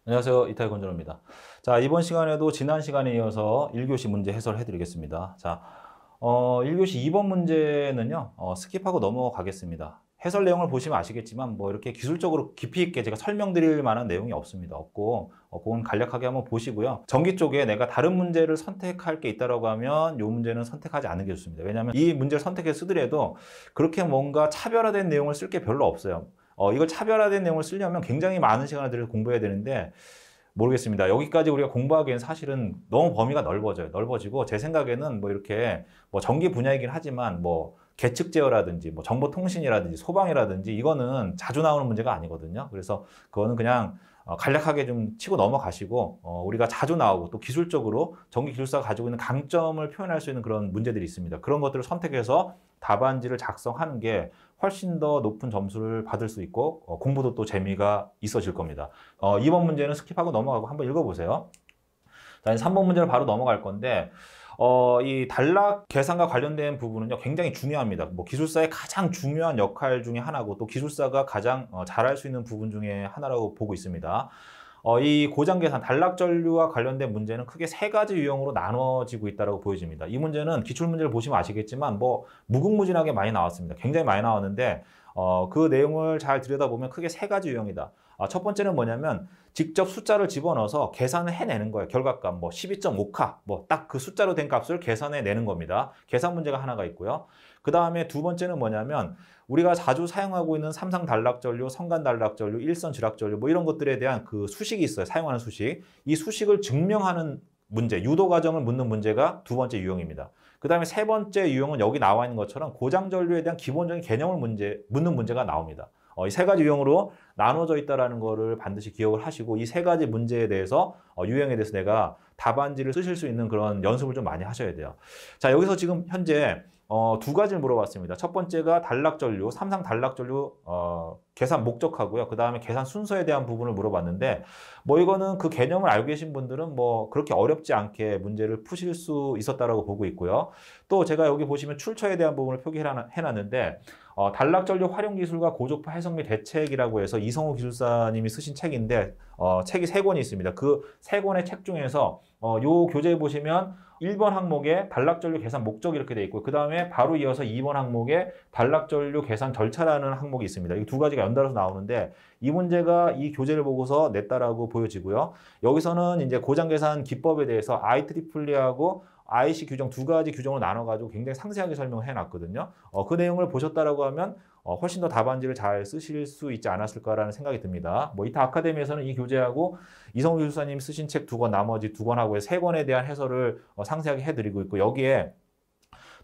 안녕하세요. 이탈 건전입니다. 자, 이번 시간에도 지난 시간에 이어서 1교시 문제 해설해 드리겠습니다. 자, 1교시 2번 문제는요, 스킵하고 넘어가겠습니다. 해설 내용을 보시면 아시겠지만, 뭐 이렇게 기술적으로 깊이 있게 제가 설명드릴 만한 내용이 없습니다. 없고, 그건 간략하게 한번 보시고요. 전기 쪽에 내가 다른 문제를 선택할 게 있다라고 하면, 이 문제는 선택하지 않는 게 좋습니다. 왜냐하면 이 문제를 선택해서 쓰더라도 그렇게 뭔가 차별화된 내용을 쓸 게 별로 없어요. 이걸 차별화된 내용을 쓰려면 굉장히 많은 시간을 들여서 공부해야 되는데 모르겠습니다. 여기까지 우리가 공부하기엔 사실은 너무 범위가 넓어져요. 넓어지고 제 생각에는 뭐 이렇게 뭐 전기 분야이긴 하지만 뭐 계측 제어라든지 뭐 정보통신이라든지 소방이라든지 이거는 자주 나오는 문제가 아니거든요. 그래서 그거는 그냥 간략하게 좀 치고 넘어가시고 우리가 자주 나오고 또 기술적으로 전기 기술사가 가지고 있는 강점을 표현할 수 있는 그런 문제들이 있습니다. 그런 것들을 선택해서 답안지를 작성하는 게 훨씬 더 높은 점수를 받을 수 있고 공부도 또 재미가 있어질 겁니다. 2번 문제는 스킵하고 넘어가고 한번 읽어보세요. 자, 3번 문제를 바로 넘어갈 건데 이 단락 계산과 관련된 부분은요 굉장히 중요합니다. 뭐 기술사의 가장 중요한 역할 중에 하나고 또 기술사가 가장 잘할 수 있는 부분 중에 하나라고 보고 있습니다. 이 고장 계산, 단락 전류와 관련된 문제는 크게 세 가지 유형으로 나눠지고 있다고 보여집니다. 이 문제는 기출문제를 보시면 아시겠지만 뭐 무궁무진하게 많이 나왔습니다. 굉장히 많이 나왔는데 그 내용을 잘 들여다보면 크게 세 가지 유형이다. 첫 번째는 뭐냐면 직접 숫자를 집어넣어서 계산을 해내는 거예요. 결과값 뭐 12.5카 뭐 딱 그 숫자로 된 값을 계산해 내는 겁니다. 계산 문제가 하나가 있고요. 그 다음에 두 번째는 뭐냐면 우리가 자주 사용하고 있는 삼상 단락전류, 성간 단락전류, 일선 지락전류 뭐 이런 것들에 대한 그 수식이 있어요. 사용하는 수식. 이 수식을 증명하는 문제, 유도 과정을 묻는 문제가 두 번째 유형입니다. 그 다음에 세 번째 유형은 여기 나와 있는 것처럼 고장 전류에 대한 기본적인 개념을 묻는 문제가 나옵니다. 이 세 가지 유형으로 나눠져 있다는 거를 반드시 기억을 하시고 이 세 가지 문제에 대해서 유형에 대해서 내가 답안지를 쓰실 수 있는 그런 연습을 좀 많이 하셔야 돼요. 자, 여기서 지금 현재 두 가지를 물어봤습니다. 첫 번째가 단락전류, 삼상 단락전류 계산 목적하고요. 그 다음에 계산 순서에 대한 부분을 물어봤는데 뭐 이거는 그 개념을 알고 계신 분들은 뭐 그렇게 어렵지 않게 문제를 푸실 수 있었다라고 보고 있고요. 또 제가 여기 보시면 출처에 대한 부분을 표기해놨는데 단락전류 활용기술과 고적파 해석 및 대책이라고 해서 이성우 기술사님이 쓰신 책인데 책이 세 권이 있습니다. 그 세 권의 책 중에서 요 교재에 보시면 1번 항목에 단락전류 계산 목적 이렇게 돼 있고 그 다음에 바로 이어서 2번 항목에 단락전류 계산 절차라는 항목이 있습니다. 이 두 가지가 연달아서 나오는데 이 문제가 이 교재를 보고서 냈다라고 보여지고요. 여기서는 이제 고장 계산 기법에 대해서 IEEE하고 IC 규정 두 가지 규정을 나눠가지고 굉장히 상세하게 설명을 해놨거든요. 그 내용을 보셨다라고 하면 훨씬 더 답안지를 잘 쓰실 수 있지 않았을까라는 생각이 듭니다. 뭐 이타 아카데미에서는 이 교재하고 이성우 교수님 쓰신 책 두 권, 나머지 두 권하고 세 권에 대한 해설을 상세하게 해드리고 있고 여기에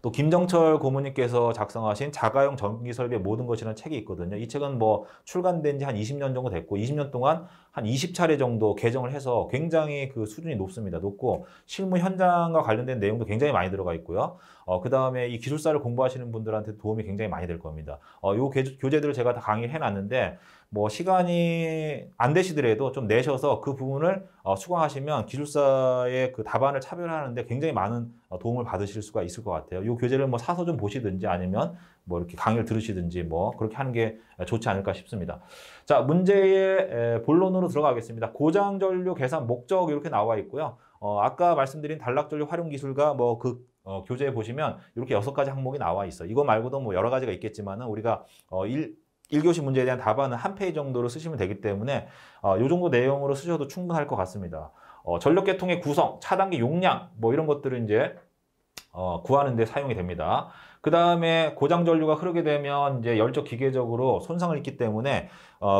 또 김정철 고문님께서 작성하신 자가용 전기 설비의 모든 것이라는 책이 있거든요. 이 책은 뭐 출간된 지 한 20년 정도 됐고 20년 동안 한 20차례 정도 개정을 해서 굉장히 그 수준이 높습니다. 높고 실무 현장과 관련된 내용도 굉장히 많이 들어가 있고요. 그 다음에 이 기술사를 공부하시는 분들한테 도움이 굉장히 많이 될 겁니다. 요 교재들을 제가 다 강의를 해놨는데 뭐 시간이 안 되시더라도 좀 내셔서 그 부분을 수강하시면 기술사의 그 답안을 차별하는데 굉장히 많은 도움을 받으실 수가 있을 것 같아요. 이 교재를 뭐 사서 좀 보시든지 아니면 뭐 이렇게 강의를 들으시든지 뭐 그렇게 하는 게 좋지 않을까 싶습니다. 자, 문제의 본론으로 들어가겠습니다. 고장전류 계산 목적 이렇게 나와 있고요. 아까 말씀드린 단락전류 활용 기술과 뭐 그 교재에 보시면 이렇게 6가지 항목이 나와 있어요. 이거 말고도 뭐 여러 가지가 있겠지만은 우리가 1교시 문제에 대한 답안은 한 페이지 정도로 쓰시면 되기 때문에 이 정도 내용으로 쓰셔도 충분할 것 같습니다. 전력계통의 구성, 차단기 용량 뭐 이런 것들을 이제 구하는 데 사용이 됩니다. 그 다음에 고장 전류가 흐르게 되면 이제 열적 기계적으로 손상을 입기 때문에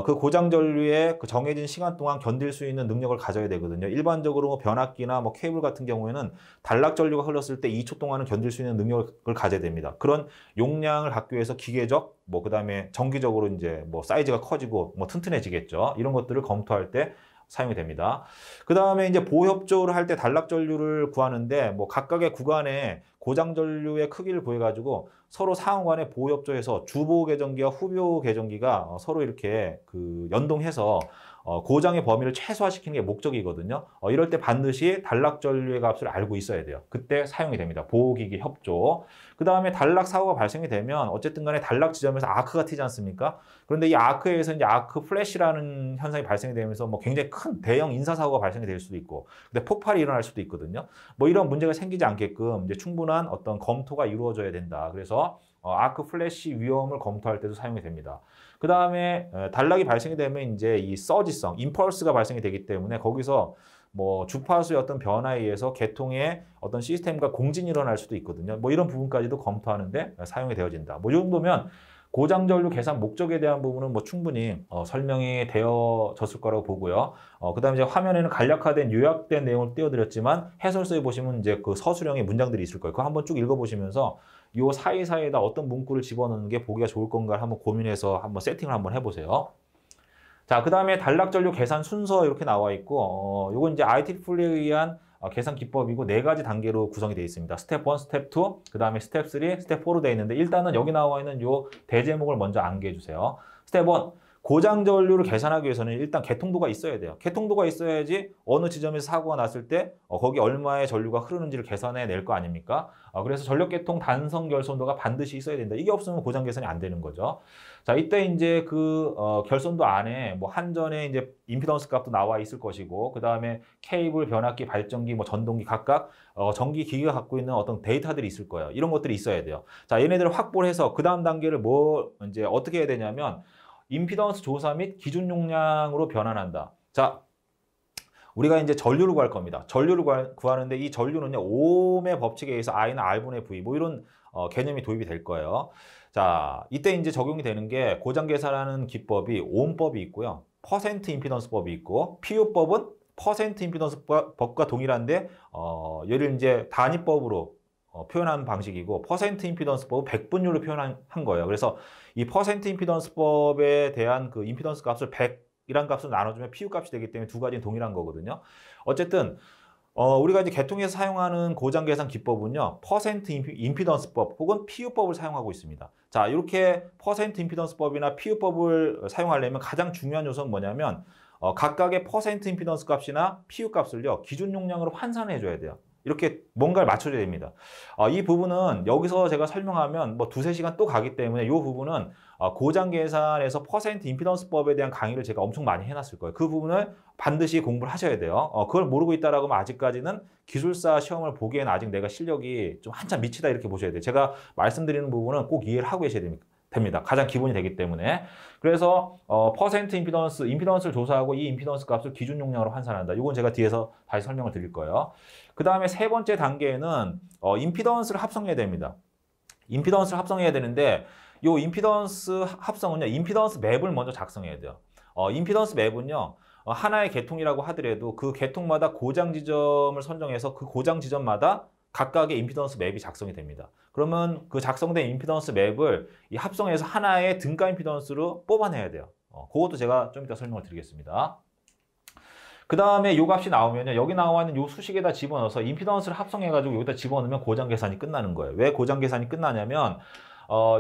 그 고장 전류의 그 정해진 시간 동안 견딜 수 있는 능력을 가져야 되거든요. 일반적으로 뭐 변압기나 뭐 케이블 같은 경우에는 단락 전류가 흘렀을 때 2초 동안은 견딜 수 있는 능력을 가져야 됩니다. 그런 용량을 갖기 위해서 기계적 뭐 그다음에 정기적으로 이제 뭐 사이즈가 커지고 뭐 튼튼해지겠죠. 이런 것들을 검토할 때 사용이 됩니다. 그 다음에 이제 보협조를 할 때 단락 전류를 구하는데 뭐 각각의 구간에 고장 전류의 크기를 구해가지고 서로 상호간에 보호협조해서 주보호 계정기와 후보호 계정기가 서로 이렇게 그 연동해서 고장의 범위를 최소화시키는 게 목적이거든요. 이럴 때 반드시 단락 전류의 값을 알고 있어야 돼요. 그때 사용이 됩니다. 보호기기 협조. 그 다음에 단락 사고가 발생이 되면 어쨌든 간에 단락 지점에서 아크가 튀지 않습니까? 그런데 이 아크에 의해서 이제 아크 플래시라는 현상이 발생이 되면서 뭐 굉장히 큰 대형 인사사고가 발생이 될 수도 있고, 근데 폭발이 일어날 수도 있거든요. 뭐 이런 문제가 생기지 않게끔 이제 충분한 어떤 검토가 이루어져야 된다. 그래서 아크 플래시 위험을 검토할 때도 사용이 됩니다. 그 다음에 단락이 발생이 되면 이제 이 서지성, 임펄스가 발생이 되기 때문에 거기서 뭐 주파수의 어떤 변화에 의해서 계통의 어떤 시스템과 공진이 일어날 수도 있거든요. 뭐 이런 부분까지도 검토하는데 사용이 되어진다. 뭐 이 정도면 고장 전류 계산 목적에 대한 부분은 뭐 충분히 설명이 되어졌을 거라고 보고요. 그다음에 이제 화면에는 간략화된 요약된 내용을 띄워드렸지만 해설서에 보시면 이제 그 서술형의 문장들이 있을 거예요. 그거 한번 쭉 읽어보시면서 요 사이사이에다 어떤 문구를 집어넣는 게 보기가 좋을 건가를 한번 고민해서 한번 세팅을 한번 해보세요. 자, 그 다음에 단락 전류 계산 순서 이렇게 나와 있고, 요건 이제 IEEE 에 의한 계산 기법이고 4가지 단계로 구성이 되어 있습니다. 스텝 1, 스텝 2, 그 다음에 스텝 3, 스텝 4로 되어 있는데 일단은 여기 나와 있는 요 대제목을 먼저 암기해 주세요. 스텝 1, 고장 전류를 계산하기 위해서는 일단 개통도가 있어야 돼요. 개통도가 있어야지 어느 지점에서 사고가 났을 때 거기 얼마의 전류가 흐르는지를 계산해 낼 거 아닙니까? 그래서 전력계통 단선 결손도가 반드시 있어야 된다. 이게 없으면 고장 계산이 안 되는 거죠. 자, 이때 이제 그 결손도 안에 뭐 한전에 이제 임피던스 값도 나와 있을 것이고, 그 다음에 케이블, 변압기, 발전기, 뭐 전동기 각각 전기 기기가 갖고 있는 어떤 데이터들이 있을 거예요. 이런 것들이 있어야 돼요. 자, 얘네들을 확보를 해서 그 다음 단계를 뭐 이제 어떻게 해야 되냐면 임피던스 조사 및 기준 용량으로 변환한다. 자, 우리가 이제 전류를 구할 겁니다. 전류를 구하는데 이 전류는요, 옴의 법칙에 의해서 I는 R분의 V 뭐 이런 개념이 도입이 될 거예요. 자, 이때 이제 적용이 되는 게 고장 계산하는 기법이 옴법이 있고요. 퍼센트 임피던스법이 있고, PU법은 퍼센트 임피던스법과 동일한데 얘를 이제 단위법으로 표현한 방식이고, 퍼센트 임피던스법은 백분율로 표현한 거예요. 그래서 이 퍼센트 임피던스법에 대한 그 임피던스 값을 100이란 값으로 나눠주면 PU 값이 되기 때문에 두 가지는 동일한 거거든요. 어쨌든 우리가 이제 개통에서 사용하는 고장 계산 기법은요, 퍼센트 임피던스법 혹은 PU법을 사용하고 있습니다. 자, 이렇게 퍼센트 임피던스법이나 PU법을 사용하려면 가장 중요한 요소는 뭐냐면 각각의 퍼센트 임피던스 값이나 PU 값을요, 기준 용량으로 환산해 줘야 돼요. 이렇게 뭔가를 맞춰줘야 됩니다. 이 부분은 여기서 제가 설명하면 뭐 2-3시간 또 가기 때문에 이 부분은 고장 계산에서 퍼센트 임피던스법에 대한 강의를 제가 엄청 많이 해놨을 거예요. 그 부분을 반드시 공부를 하셔야 돼요. 그걸 모르고 있다라고 하면 아직까지는 기술사 시험을 보기에는 아직 내가 실력이 좀 한참 미치다 이렇게 보셔야 돼요. 제가 말씀드리는 부분은 꼭 이해를 하고 계셔야 됩니다. 가장 기본이 되기 때문에. 그래서 퍼센트 임피던스를 조사하고 이 임피던스 값을 기준 용량으로 환산한다. 이건 제가 뒤에서 다시 설명을 드릴 거예요. 그 다음에 세 번째 단계에는 임피던스를 합성해야 됩니다. 임피던스를 합성해야 되는데 이 임피던스 합성은요, 임피던스 맵을 먼저 작성해야 돼요. 임피던스 맵은요, 하나의 계통이라고 하더라도 그 계통마다 고장 지점을 선정해서 그 고장 지점마다 각각의 임피던스 맵이 작성이 됩니다. 그러면 그 작성된 임피던스 맵을 이 합성해서 하나의 등가 임피던스로 뽑아내야 돼요. 그것도 제가 좀 이따 설명을 드리겠습니다. 그 다음에 이 값이 나오면요, 여기 나와 있는 이 수식에다 집어넣어서 임피던스를 합성해가지고 여기다 집어넣으면 고장 계산이 끝나는 거예요. 왜 고장 계산이 끝나냐면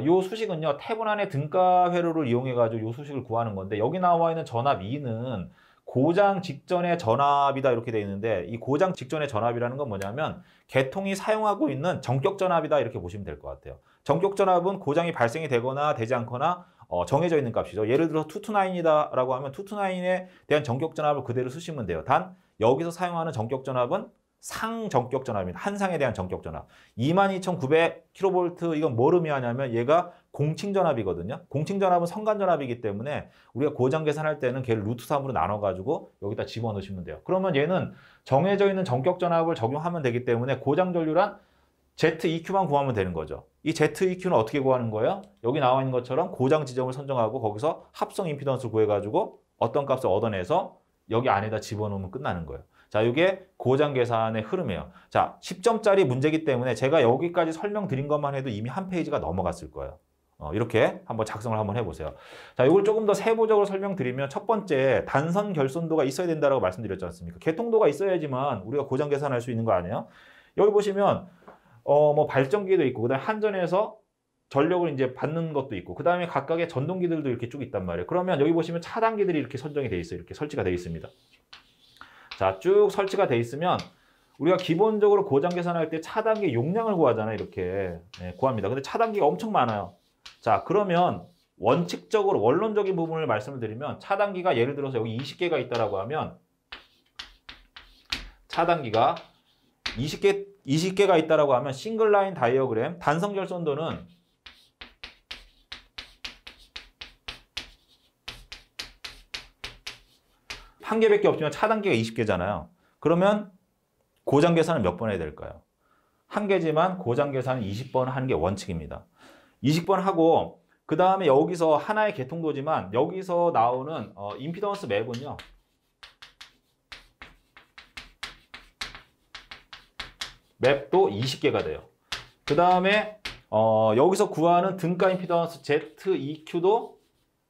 이 수식은요, 태분 안에 등가 회로를 이용해가지고 이 수식을 구하는 건데, 여기 나와 있는 전압 E는 고장 직전의 전압이다 이렇게 되어 있는데, 이 고장 직전의 전압이라는 건 뭐냐면 계통이 사용하고 있는 전격 전압이다 이렇게 보시면 될 것 같아요. 전격 전압은 고장이 발생이 되거나 되지 않거나 정해져 있는 값이죠. 예를 들어서 229이다 라고 하면 229에 대한 전격 전압을 그대로 쓰시면 돼요. 단 여기서 사용하는 전격 전압은 상전격 전압입니다. 한 상에 대한 전격 전압. 22,900kV 이건 뭘 의미하냐면 얘가 공칭 전압이거든요. 공칭 전압은 성간 전압이기 때문에 우리가 고장 계산할 때는 걔를 루트 3으로 나눠가지고 여기다 집어넣으시면 돼요. 그러면 얘는 정해져 있는 전격 전압을 적용하면 되기 때문에 고장 전류란 ZEQ만 구하면 되는 거죠. 이 ZEQ는 어떻게 구하는 거예요? 여기 나와 있는 것처럼 고장 지점을 선정하고 거기서 합성 임피던스를 구해가지고 어떤 값을 얻어내서 여기 안에다 집어넣으면 끝나는 거예요. 자, 이게 고장 계산의 흐름이에요. 자, 10점짜리 문제이기 때문에 제가 여기까지 설명드린 것만 해도 이미 한 페이지가 넘어갔을 거예요. 이렇게 한번 작성을 한번 해보세요. 자, 이걸 조금 더 세부적으로 설명드리면 첫 번째, 단선 결손도가 있어야 된다고 말씀드렸지 않습니까? 개통도가 있어야지만 우리가 고장 계산할 수 있는 거 아니에요? 여기 보시면 뭐 발전기도 있고, 그다음에 한전에서 전력을 이제 받는 것도 있고, 그 다음에 각각의 전동기들도 이렇게 쭉 있단 말이에요. 그러면 여기 보시면 차단기들이 이렇게 선정이 돼 있어요. 이렇게 설치가 돼 있습니다. 자, 쭉 설치가 돼 있으면 우리가 기본적으로 고장 계산할 때 차단기 용량을 구하잖아요. 이렇게 구합니다. 근데 차단기가 엄청 많아요. 자, 그러면 원칙적으로 원론적인 부분을 말씀을 드리면 차단기가 예를 들어서 여기 20개가 있다라고 하면 차단기가 20개가 있다라고 하면 싱글 라인 다이어그램 단성 결선도는 한 개밖에 없지만 차단기가 20개잖아요. 그러면 고장 계산은 몇 번 해야 될까요? 한 개지만 고장 계산은 20번 하는 게 원칙입니다. 20번 하고 그 다음에 여기서 하나의 개통도지만 여기서 나오는 임피던스 맵은요. 맵도 20개가 돼요. 그 다음에 여기서 구하는 등가 임피던스 ZEQ도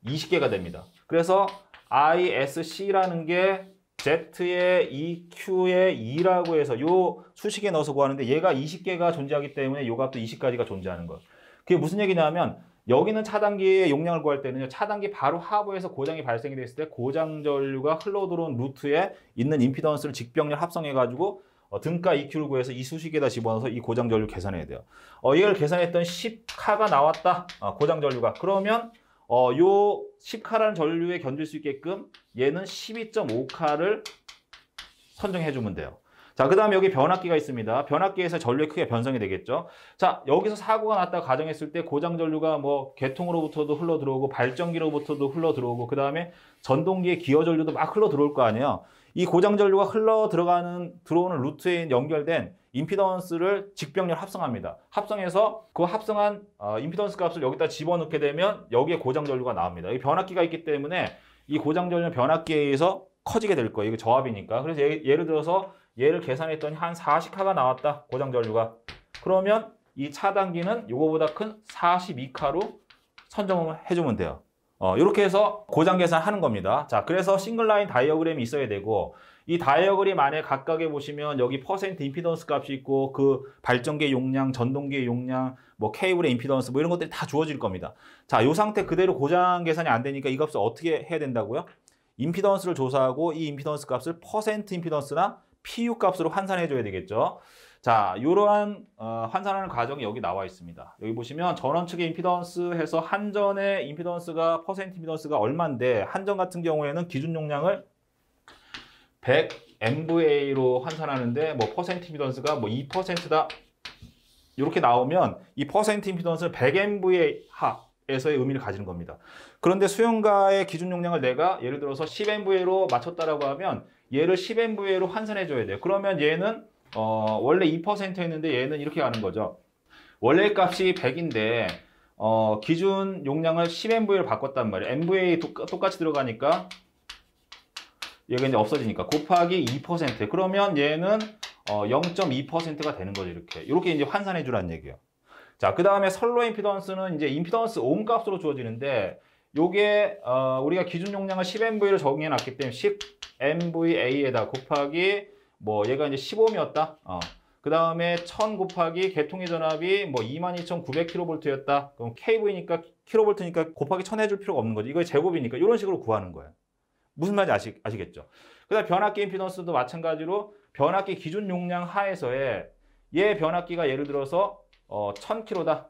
20개가 됩니다. 그래서 ISC라는 게 Z의 EQ의 2라고 해서 요 수식에 넣어서 구하는데 얘가 20개가 존재하기 때문에 요 값도 20까지가 존재하는 거예요. 그게 무슨 얘기냐면 여기는 차단기의 용량을 구할 때는요. 차단기 바로 하부에서 고장이 발생이 됐을 때 고장 전류가 흘러들어온 루트에 있는 임피던스를 직병렬 합성해가지고 등가 EQ를 구해서 이 수식에다 집어넣어서 이 고장 전류 계산해야 돼요. 이걸 계산했던 10카가 나왔다. 고장 전류가. 그러면 요 10카라는 전류에 견딜 수 있게끔 얘는 12.5카를 선정해 주면 돼요. 자, 그 다음에 여기 변압기가 있습니다. 변압기에서 전류의 크기가 변성이 되겠죠. 자, 여기서 사고가 났다고 가정했을 때 고장 전류가 뭐 개통으로부터도 흘러 들어오고 발전기로부터도 흘러 들어오고 그 다음에 전동기의 기어 전류도 막 흘러 들어올 거 아니에요. 이 고장 전류가 흘러 들어오는 루트에 연결된 임피던스를 직병렬 합성합니다. 합성해서 그 합성한 임피던스 값을 여기다 집어넣게 되면 여기에 고장 전류가 나옵니다. 이 변압기가 있기 때문에 이 고장 전류는 변압기에 의해서 커지게 될 거예요. 이게 저압이니까. 그래서 예를 들어서 얘를 계산했더니 한 40카가 나왔다. 고장 전류가. 그러면 이 차단기는 이거보다 큰 42카로 선정을 해주면 돼요. 이렇게 해서 고장 계산하는 겁니다. 자, 그래서 싱글라인 다이어그램이 있어야 되고 이 다이어그램 안에 각각에 보시면 여기 퍼센트 임피던스 값이 있고 그 발전기의 용량, 전동기의 용량, 뭐 케이블의 임피던스 뭐 이런 것들이 다 주어질 겁니다. 자, 이 상태 그대로 고장 계산이 안 되니까 이 값을 어떻게 해야 된다고요? 임피던스를 조사하고 이 임피던스 값을 퍼센트 임피던스나 PU 값으로 환산해 줘야 되겠죠. 자, 이러한 환산하는 과정이 여기 나와 있습니다. 여기 보시면 전원 측의 임피던스 해서 한전의 임피던스가 퍼센트 임피던스가 얼마인데 한전 같은 경우에는 기준 용량을 100MVA로 환산하는데 뭐 퍼센트 임피던스가 뭐 2%다 이렇게 나오면 이 퍼센트 임피던스는 100MVA 하에서의 의미를 가지는 겁니다. 그런데 수용가의 기준 용량을 내가 예를 들어서 10MVA로 맞췄다라고 하면 얘를 10MVA로 환산해 줘야 돼요. 그러면 얘는 원래 2%였는데 얘는 이렇게 가는 거죠. 원래 값이 100인데 기준 용량을 10MVA로 바꿨단 말이에요. MVA 똑같이 들어가니까 얘가 이제 없어지니까 곱하기 2%. 그러면 얘는 0.2%가 되는 거죠. 이렇게 이제 환산해 주라는 얘기예요. 자, 그 다음에 선로 임피던스는 이제 임피던스 오hm 값으로 주어지는데 요게 우리가 기준 용량을 10MVA로 정해 놨기 때문에 10MVA에다 곱하기 뭐 얘가 이제 15ohm이었다. 그 다음에 1000 곱하기 개통의 전압이 뭐 22,900kV였다. 그럼 KV니까 kV니까 곱하기 1000 해줄 필요가 없는 거죠. 이거 제곱이니까 이런 식으로 구하는 거예요. 무슨 말인지 아시겠죠? 그 다음에 변압기 임피던스도 마찬가지로 변압기 기준 용량 하에서의 얘 변압기가 예를 들어서 1000kV다.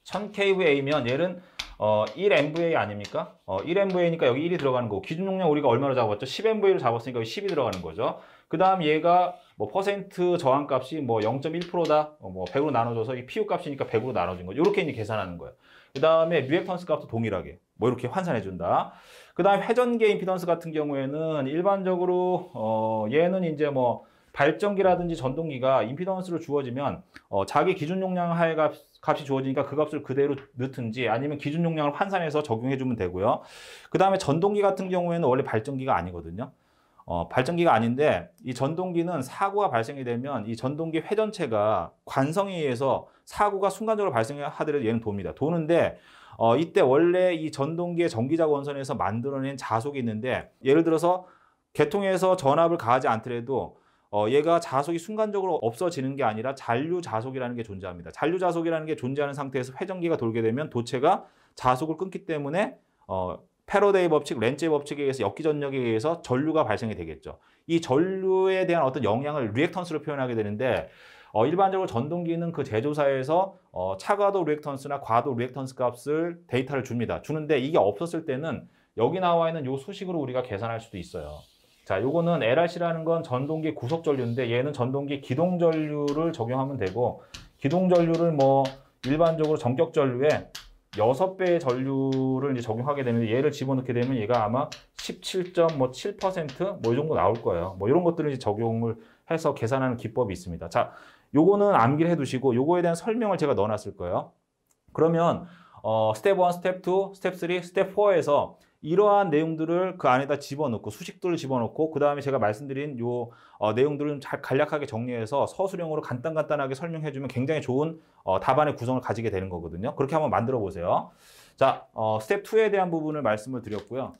1000kVA면 얘는 1MVA 아닙니까? 1MVA니까 여기 1이 들어가는 거고 기준 용량 우리가 얼마로 잡았죠? 10MVA로 잡았으니까 여기 10이 들어가는 거죠. 그 다음 얘가 뭐 퍼센트 저항값이 뭐 0.1%다. 뭐 100으로 나눠줘서 이 PU 값이니까 100으로 나눠진 거죠. 이렇게 이제 계산하는 거예요. 그 다음에 리액턴스 값도 동일하게 뭐 이렇게 환산해 준다. 그 다음에 회전계 임피던스 같은 경우에는 일반적으로 얘는 이제 뭐 발전기라든지 전동기가 임피던스로 주어지면 자기 기준 용량 하에 값이 주어지니까 그 값을 그대로 넣든지 아니면 기준 용량을 환산해서 적용해 주면 되고요. 그 다음에 전동기 같은 경우에는 원래 발전기가 아니거든요. 발전기가 아닌데 이 전동기는 사고가 발생이 되면 이 전동기 회전체가 관성에 의해서 사고가 순간적으로 발생하더라도 얘는 돕니다. 도는데 이때 원래 이 전동기의 전기자 원선에서 만들어낸 자속이 있는데 예를 들어서 개통해서 전압을 가하지 않더라도 얘가 자속이 순간적으로 없어지는 게 아니라 잔류 자속이라는 게 존재합니다. 잔류 자속이라는 게 존재하는 상태에서 회전기가 돌게 되면 도체가 자속을 끊기 때문에 패러데이 법칙, 렌츠의 법칙에 의해서 역기전력에 의해서 전류가 발생이 되겠죠. 이 전류에 대한 어떤 영향을 리액턴스로 표현하게 되는데 일반적으로 전동기는 그 제조사에서 차과도 리액턴스나 과도 리액턴스 값을 데이터를 줍니다. 주는데 이게 없었을 때는 여기 나와 있는 요 수식으로 우리가 계산할 수도 있어요. 자, 요거는 LRC라는 건 전동기 구속 전류인데 얘는 전동기 기동 전류를 적용하면 되고 기동 전류를 뭐 일반적으로 전격 전류에 6배의 전류를 이제 적용하게 되는데 얘를 집어넣게 되면 얘가 아마 17.7% 뭐 이 정도 나올 거예요. 뭐 이런 것들을 이제 적용을 해서 계산하는 기법이 있습니다. 자, 요거는 암기를 해 두시고 요거에 대한 설명을 제가 넣어 놨을 거예요. 그러면 스텝 1, 스텝 2, 스텝 3, 스텝 4에서 이러한 내용들을 그 안에다 집어넣고 수식들을 집어넣고 그 다음에 제가 말씀드린 요 내용들을 잘 간략하게 정리해서 서술형으로 간단하게 설명해 주면 굉장히 좋은 답안의 구성을 가지게 되는 거거든요. 그렇게 한번 만들어 보세요. 자, 스텝 2에 대한 부분을 말씀을 드렸고요.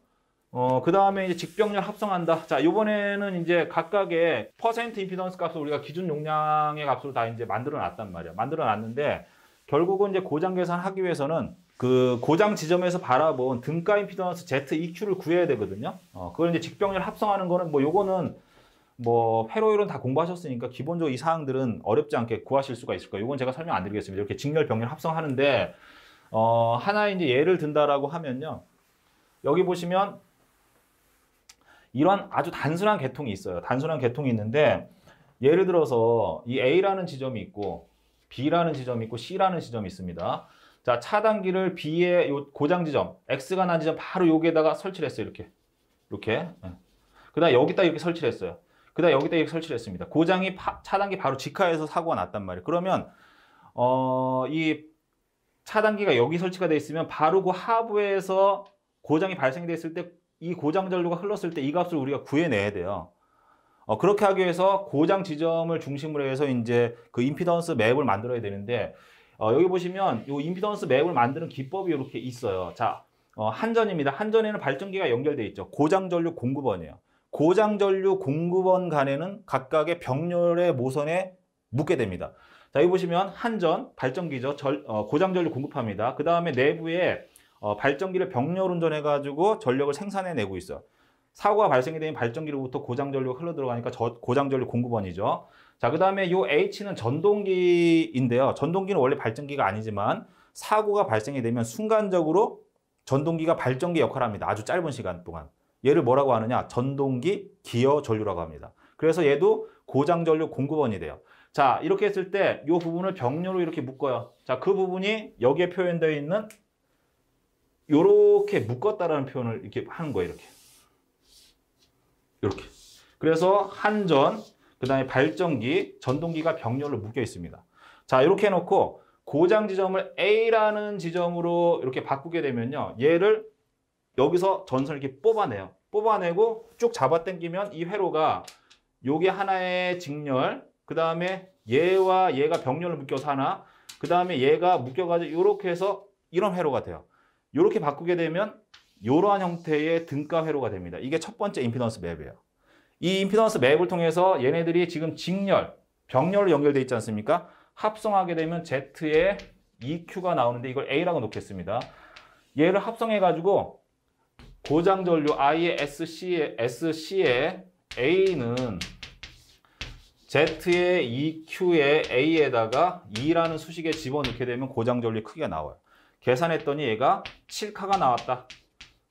그 다음에 이제 직병렬 합성한다. 자, 요번에는 이제 각각의 퍼센트 임피던스 값을 우리가 기준 용량의 값으로 다 이제 만들어 놨단 말이야. 만들어 놨는데 결국은 이제 고장 계산하기 위해서는 그 고장 지점에서 바라본 등가 임피던스 ZEQ를 구해야 되거든요. 그걸 이제 직병렬 합성하는 거는 뭐 요거는 뭐 회로율은 다 공부하셨으니까 기본적으로 이 사항들은 어렵지 않게 구하실 수가 있을 거예요. 이건 제가 설명 안 드리겠습니다. 이렇게 직렬 병렬 합성하는데 하나의 이제 예를 든다라고 하면요. 여기 보시면 이런 아주 단순한 계통이 있어요. 단순한 계통이 있는데 예를 들어서 이 A라는 지점이 있고 B라는 지점이 있고 C라는 지점이 있습니다. 자, 차단기를 B의 요 고장 지점, X가 난 지점 바로 여기에다가 설치를 했어요. 이렇게. 그 다음 여기다 이렇게 설치를 했어요. 그 다음 여기다 이렇게 설치를 했습니다. 고장이 차단기 바로 직하에서 사고가 났단 말이에요. 그러면 이 차단기가 여기 설치가 돼 있으면 바로 그 하부에서 고장이 발생이 됐을 때 이 고장 전류가 흘렀을 때 이 값을 우리가 구해내야 돼요. 그렇게 하기 위해서 고장 지점을 중심으로 해서 이제 그 임피던스 맵을 만들어야 되는데 여기 보시면 이 임피던스 맵을 만드는 기법이 이렇게 있어요. 자, 한전입니다. 한전에는 발전기가 연결돼 있죠. 고장 전류 공급원이에요. 고장 전류 공급원 간에는 각각의 병렬의 모선에 묶게 됩니다. 자, 여기 보시면 한전 발전기죠. 고장 전류 공급합니다. 그 다음에 내부에 발전기를 병렬 운전해가지고 전력을 생산해내고 있어요. 사고가 발생이 되면 발전기로부터 고장 전류가 흘러 들어가니까 고장 전류 공급원이죠. 자, 그 다음에 이 H는 전동기인데요. 전동기는 원래 발전기가 아니지만 사고가 발생이 되면 순간적으로 전동기가 발전기 역할을 합니다. 아주 짧은 시간 동안. 얘를 뭐라고 하느냐? 전동기 기어 전류라고 합니다. 그래서 얘도 고장 전류 공급원이 돼요. 자, 이렇게 했을 때 이 부분을 병렬로 이렇게 묶어요. 자, 그 부분이 여기에 표현되어 있는 이렇게 묶었다라는 표현을 이렇게 하는 거예요. 이렇게. 그래서 한전, 그 다음에 발전기, 전동기가 병렬로 묶여 있습니다. 자, 이렇게 해놓고 고장 지점을 A라는 지점으로 이렇게 바꾸게 되면요. 얘를 여기서 전선을 이렇게 뽑아내요. 뽑아내고 쭉 잡아당기면 이 회로가 요게 하나의 직렬, 그 다음에 얘와 얘가 병렬로 묶여서 하나, 그 다음에 얘가 묶여가지고 이렇게 해서 이런 회로가 돼요. 이렇게 바꾸게 되면 이러한 형태의 등가 회로가 됩니다. 이게 첫 번째 임피던스 맵이에요. 이 임피던스 맵을 통해서 얘네들이 지금 직렬, 병렬로 연결되어 있지 않습니까? 합성하게 되면 Z의 EQ가 나오는데 이걸 A라고 놓겠습니다. 얘를 합성해가지고 고장 전류 I의 SC에 A는 Z의 EQ의 A에다가 2라는 수식에 집어넣게 되면 고장 전류의 크기가 나와요. 계산했더니 얘가 7카가 나왔다.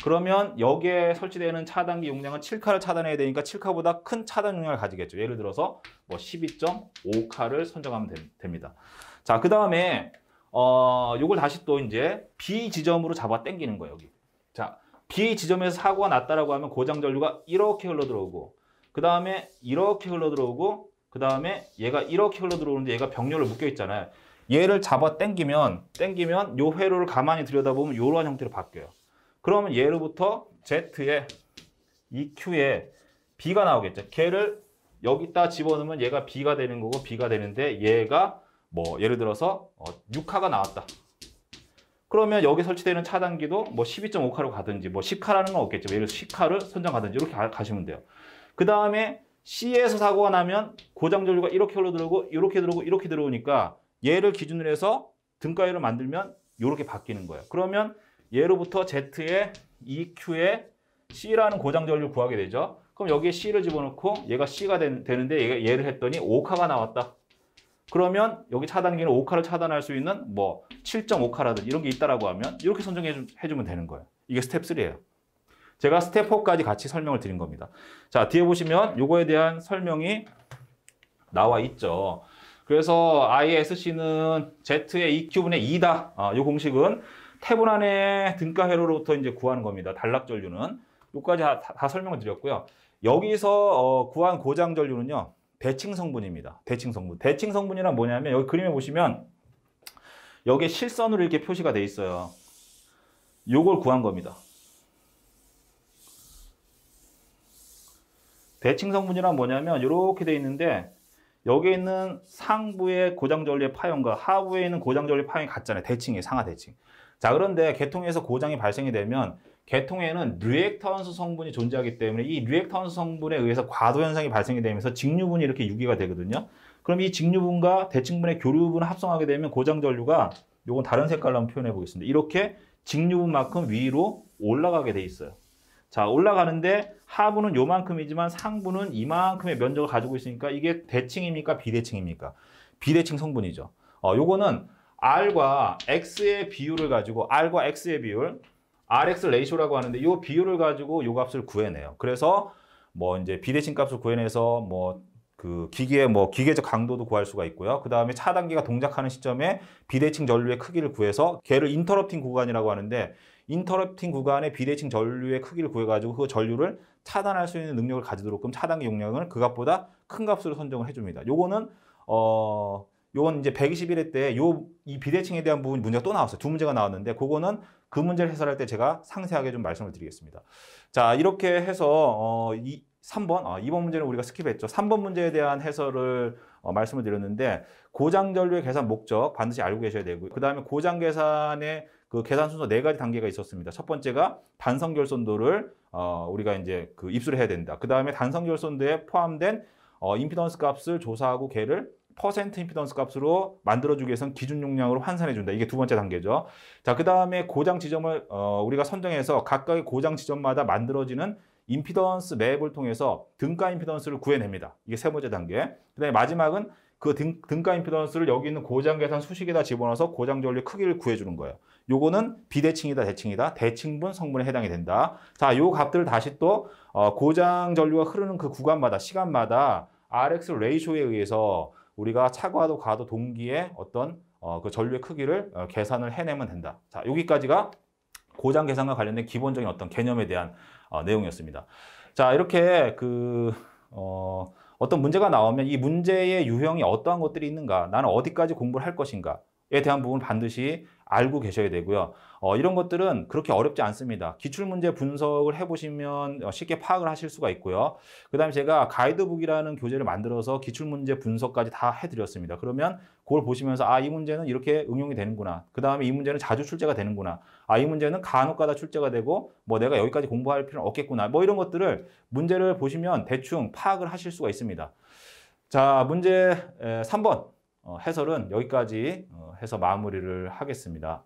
그러면 여기에 설치되는 차단기 용량은 7카를 차단해야 되니까 7카보다 큰 차단 용량을 가지겠죠. 예를 들어서 뭐 12.5카를 선정하면 됩니다. 자, 그 다음에 요걸 다시 또 이제 B 지점으로 잡아 당기는 거예요. 여기. 자, B 지점에서 사고가 났다라고 하면 고장 전류가 이렇게 흘러 들어오고, 그 다음에 이렇게 흘러 들어오고, 그 다음에 얘가 이렇게 흘러 들어오는데 얘가 병렬로 묶여 있잖아요. 얘를 잡아 당기면 요 회로를 가만히 들여다보면 이러한 형태로 바뀌어요. 그러면 얘로부터 Z의 EQ에 B가 나오겠죠. 걔를 여기다 집어넣으면 얘가 B가 되는 거고 B가 되는데 얘가 뭐 예를 들어서 6카가 나왔다. 그러면 여기 설치되는 차단기도 뭐 12.5카로 가든지 뭐 10카라는 건 없겠죠. 예를 들어서 10카를 선정하든지 이렇게 가시면 돼요. 그 다음에 C에서 사고가 나면 고장전류가 이렇게 흘러들어오고 이렇게 들어오고 이렇게 들어오니까 얘를 기준으로 해서 등가율을 만들면 이렇게 바뀌는 거예요. 그러면 얘로부터 Z에 EQ에 C라는 고장전류를 구하게 되죠. 그럼 여기에 C를 집어넣고 얘가 C가 되는데 얘를 했더니 5카가 나왔다. 그러면 여기 차단기는 5카를 차단할 수 있는 뭐 7.5카라든지 이런 게 있다라고 하면 이렇게 선정해주면 되는 거예요. 이게 스텝 3예요. 제가 스텝 4까지 같이 설명을 드린 겁니다. 자, 뒤에 보시면 요거에 대한 설명이 나와 있죠. 그래서 ISC는 Z의 EQ분의 2다. 이 공식은 태분 안에 등가 회로로부터 이제 구하는 겁니다. 단락전류는. 요까지 다 설명을 드렸고요. 여기서 구한 고장 전류는요. 대칭 성분입니다. 대칭 성분. 대칭 성분이란 뭐냐면 여기 그림에 보시면 여기에 실선으로 이렇게 표시가 돼 있어요. 요걸 구한 겁니다. 대칭 성분이란 뭐냐면 이렇게 돼 있는데 여기에 있는 상부의 고장 전류의 파형과 하부에 있는 고장 전류의 파형이 같잖아요. 대칭이에요. 상하 대칭. 자, 그런데 계통에서 고장이 발생이 되면 계통에는 리액턴스 성분이 존재하기 때문에 이 리액턴스 성분에 의해서 과도 현상이 발생이 되면서 직류분이 이렇게 유기가 되거든요. 그럼 이 직류분과 대칭분의 교류분을 합성하게 되면 고장 전류가 요건 다른 색깔로 한번 표현해 보겠습니다. 이렇게 직류분만큼 위로 올라가게 돼 있어요. 자, 올라가는데 하부는 요만큼이지만 상부는 이만큼의 면적을 가지고 있으니까 이게 대칭입니까? 비대칭입니까? 비대칭 성분이죠. 요거는 R과 X의 비율을 가지고 R과 X의 비율, RX 레이쇼라고 하는데 이 비율을 가지고 요 값을 구해내요. 그래서 뭐 이제 비대칭 값을 구해내서 뭐 그 기계의 뭐 기계적 강도도 구할 수가 있고요. 그 다음에 차단기가 동작하는 시점에 비대칭 전류의 크기를 구해서 걔를 인터럽팅 구간이라고 하는데 인터럽팅 구간의 비대칭 전류의 크기를 구해가지고 그 전류를 차단할 수 있는 능력을 가지도록끔 차단기 용량을 그 값보다 큰 값으로 선정을 해줍니다. 요거는 요건 이제 121회 때 이 비대칭에 대한 부분 문제가 또 나왔어요. 두 문제가 나왔는데 그거는 그 문제를 해설할 때 제가 상세하게 좀 말씀을 드리겠습니다. 자, 이렇게 해서 3번, 2번 문제는 우리가 스킵했죠. 3번 문제에 대한 해설을 말씀을 드렸는데 고장 전류의 계산 목적 반드시 알고 계셔야 되고요. 그 다음에 고장 계산의 그 계산 순서 4가지 단계가 있었습니다. 첫 번째가 단성 결손도를 우리가 이제 그 입수를 해야 된다. 그 다음에 단성 결손도에 포함된 임피던스 값을 조사하고 걔를 퍼센트 임피던스 값으로 만들어주기 위해서는 기준 용량으로 환산해준다. 이게 두 번째 단계죠. 자, 그 다음에 고장 지점을 우리가 선정해서 각각의 고장 지점마다 만들어지는 임피던스 맵을 통해서 등가 임피던스를 구해냅니다. 이게 세 번째 단계. 그 다음에 마지막은 그 등가 임피던스를 여기 있는 고장 계산 수식에다 집어넣어서 고장 전류의 크기를 구해주는 거예요. 요거는 비대칭이다, 대칭이다, 대칭분 성분에 해당이 된다. 자, 요 값들을 다시 또 고장 전류가 흐르는 그 구간마다, 시간마다 RX 레이쇼에 의해서 우리가 차과도 과도 동기의 어떤 그 전류의 크기를 계산을 해내면 된다. 자, 여기까지가 고장 계산과 관련된 기본적인 어떤 개념에 대한 내용이었습니다. 자, 이렇게 어떤 문제가 나오면 이 문제의 유형이 어떠한 것들이 있는가, 나는 어디까지 공부를 할 것인가에 대한 부분을 반드시 알고 계셔야 되고요. 이런 것들은 그렇게 어렵지 않습니다. 기출문제 분석을 해보시면 쉽게 파악을 하실 수가 있고요. 그 다음에 제가 가이드북이라는 교재를 만들어서 기출문제 분석까지 다 해드렸습니다. 그러면 그걸 보시면서 이 문제는 이렇게 응용이 되는구나. 그 다음에 이 문제는 자주 출제가 되는구나. 이 문제는 간혹가다 출제가 되고 뭐 내가 여기까지 공부할 필요는 없겠구나. 뭐 이런 것들을 문제를 보시면 대충 파악을 하실 수가 있습니다. 자, 문제 3번. 해설은 여기까지 해서 마무리를 하겠습니다.